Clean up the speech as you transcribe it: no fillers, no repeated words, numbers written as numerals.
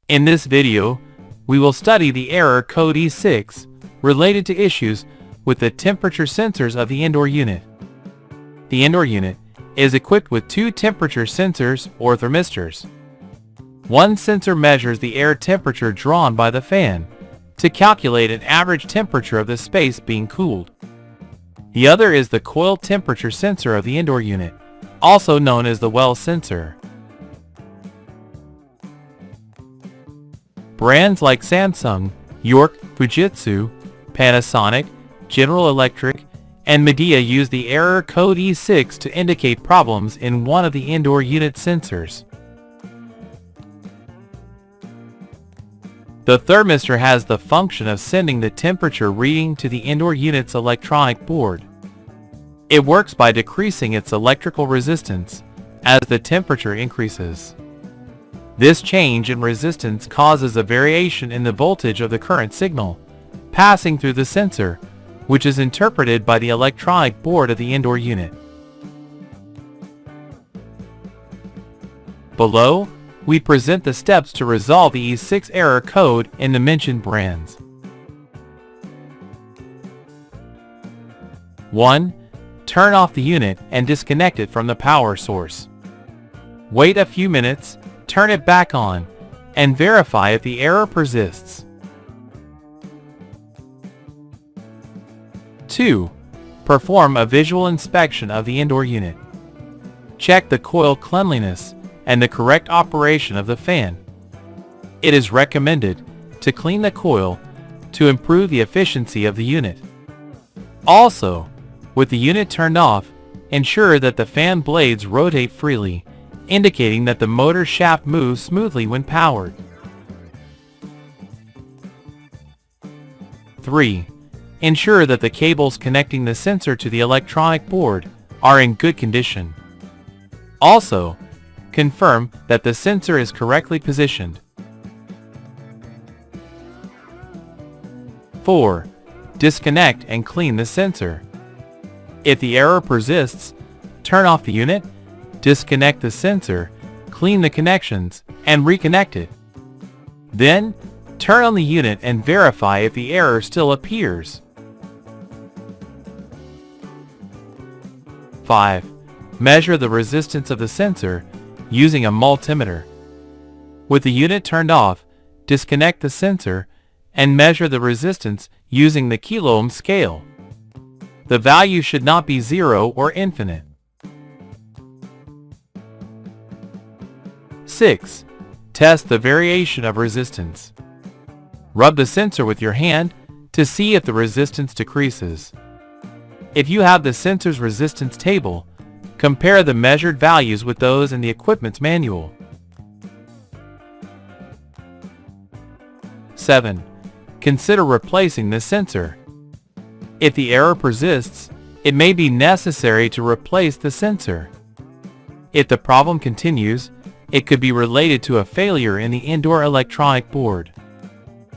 In this video, we will study the error code E6 related to issues with the temperature sensors of the indoor unit. The indoor unit is equipped with two temperature sensors or thermistors. One sensor measures the air temperature drawn by the fan to calculate an average temperature of the space being cooled. The other is the coil temperature sensor of the indoor unit, also known as the well sensor. Brands like Samsung, York, Fujitsu, Panasonic, General Electric, and Midea use the error code E6 to indicate problems in one of the indoor unit sensors. The thermistor has the function of sending the temperature reading to the indoor unit's electronic board. It works by decreasing its electrical resistance as the temperature increases. This change in resistance causes a variation in the voltage of the current signal passing through the sensor, which is interpreted by the electronic board of the indoor unit. Below, we present the steps to resolve the E6 error code in the mentioned brands. 1. Turn off the unit and disconnect it from the power source. Wait a few minutes, turn it back on, and verify if the error persists. 2. Perform a visual inspection of the indoor unit. Check the coil cleanliness and the correct operation of the fan. It is recommended to clean the coil to improve the efficiency of the unit. Also, with the unit turned off, ensure that the fan blades rotate freely, indicating that the motor shaft moves smoothly when powered. 3. Ensure that the cables connecting the sensor to the electronic board are in good condition. Also, confirm that the sensor is correctly positioned. 4. Disconnect and clean the sensor. If the error persists, turn off the unit, disconnect the sensor, clean the connections, and reconnect it. Then, turn on the unit and verify if the error still appears. 5. Measure the resistance of the sensor using a multimeter. With the unit turned off, disconnect the sensor and measure the resistance using the kilo-ohm scale. The value should not be 0 or infinite. 6. Test the variation of resistance. Rub the sensor with your hand to see if the resistance decreases. If you have the sensor's resistance table, compare the measured values with those in the equipment's manual. 7. Consider replacing the sensor. If the error persists, it may be necessary to replace the sensor. If the problem continues, it could be related to a failure in the indoor electronic board.